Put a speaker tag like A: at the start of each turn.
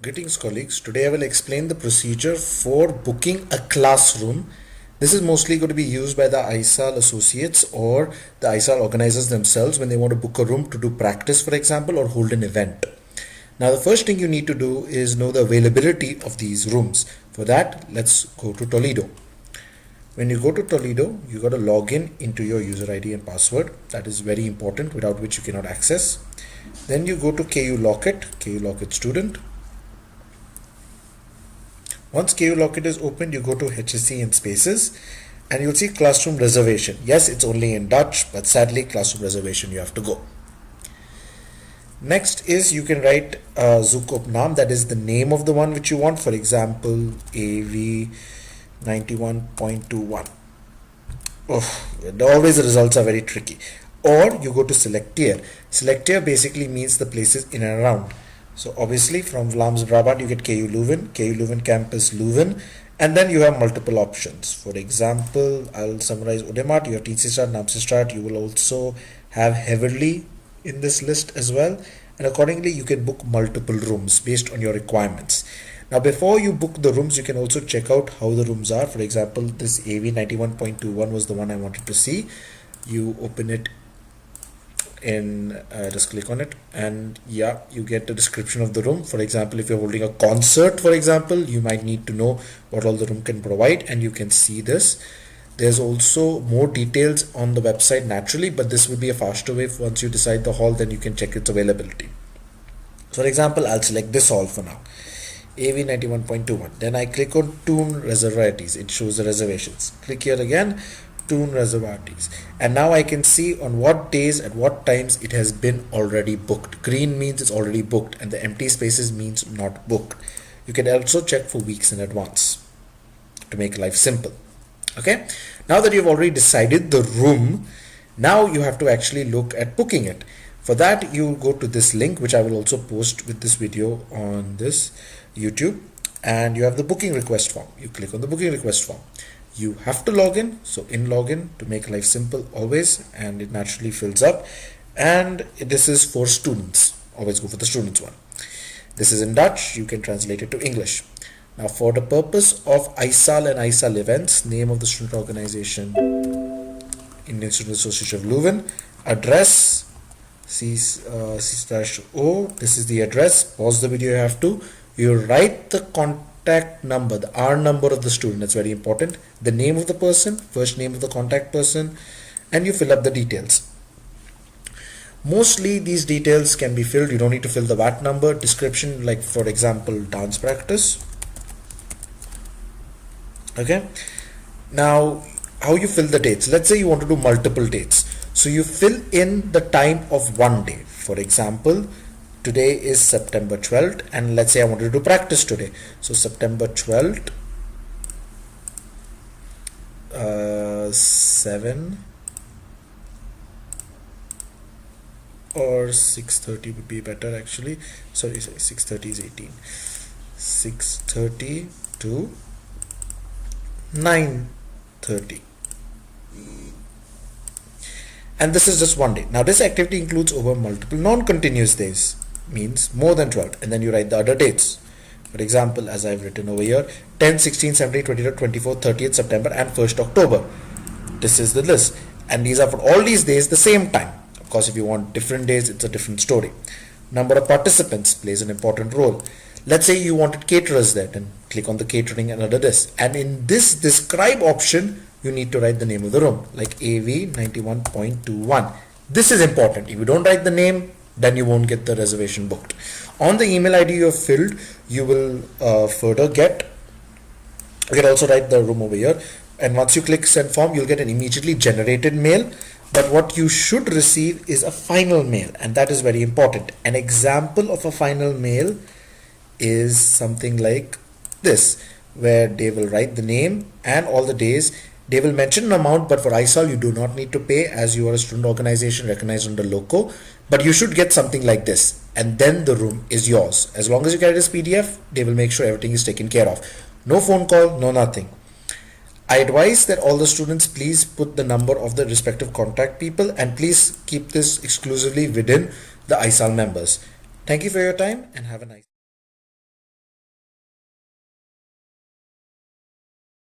A: Greetings colleagues, today I will explain the procedure for booking a classroom. This is mostly going to be used by the ISAL associates or the ISAL organizers themselves when they want to book a room to do practice, for example, or hold an event. Now the first thing you need to do is know the availability of these rooms. For that, let's go to Toledo. When you go to Toledo, you got to log in into your user ID and password. That is very important, without which you cannot access. Then you go to KU Locket student. Once KU Locket is opened, you go to HSC and spaces and you'll see classroom reservation. Yes, it's only in Dutch, but sadly classroom reservation you have to go. Next is you can write zoekopnaam, that is the name of the one which you want. For example, AV 91.21. Always the results are very tricky. Or you go to selecteer. Selecteer basically means the places in and around. So obviously from Vlaams Brabant you get KU Leuven campus Leuven, and then you have multiple options. For example, I'll summarize Udemart, you have Tienstestad, Naamstad, you will also have Heverlee in this list as well, and accordingly you can book multiple rooms based on your requirements. Now before you book the rooms, you can also check out how the rooms are. For example, this AV 91.21 was the one I wanted to see. You open it in just click on it and yeah, you get the description of the room. For example, if you're holding a concert, for example, you might need to know what all the room can provide, and you can see this. There's also more details on the website naturally, but this will be a faster way. Once you decide the hall, then you can check its availability. For example, I'll select this hall for now, AV 91.21. Then I click on Toon Reservaties. It shows the reservations. Click here again, Toon Reservaties, and now I can see on what days at what times it has been already booked. Green means it's already booked and the empty spaces means not booked. You can also check for weeks in advance to make life simple. Okay, now that you've already decided the room, now you have to actually look at booking it. For that, you go to this link, which I will also post with this video on this YouTube, and you have the booking request form. You click on the booking request form. You have to log in, so in login to make life simple always, and it naturally fills up. And this is for students, always go for the students one. This is in Dutch, you can translate it to English. Now for the purpose of ISAL and ISAL events, name of the student organization, Indian Student Association of Leuven, address C/O, this is the address. Pause the video, you have to. You write the contact number, the R number of the student, that's very important, the name of the person, first name of the contact person, and you fill up the details. Mostly these details can be filled, you don't need to fill the VAT number, description, like for example dance practice. Okay, now how you fill the dates. Let's say you want to do multiple dates, so you fill in the time of one day. For example, today is September 12th, and let's say I wanted to do practice today. So September 12th, 7 or 6:30 would be better actually. Sorry, 6:30 is 18. 6:30 to 9:30. And this is just one day. Now this activity includes over multiple non-continuous days, means more than 12, and then you write the other dates. For example, as I've written over here, 10, 16, 17, 22, 24, 30th September and 1st October. This is the list, and these are for all these days the same time. Of course, if you want different days, it's a different story. Number of participants plays an important role. Let's say you wanted caterers there, then click on the catering and under this, and in this describe option you need to write the name of the room, like AV 91.21. This is important. If you don't write the name, then you won't get the reservation booked. On the email ID you have filled, you will further get, you can also write the room over here, and once you click send form, you'll get an immediately generated mail. But what you should receive is a final mail, and that is very important. An example of a final mail is something like this, where they will write the name and all the days. They will mention an amount, but for ISAL you do not need to pay, as you are a student organization recognized under LOCO. But you should get something like this, and then the room is yours. As long as you get this PDF, they will make sure everything is taken care of. No phone call, no nothing. I advise that all the students please put the number of the respective contact people, and please keep this exclusively within the ISAL members. Thank you for your time and have a nice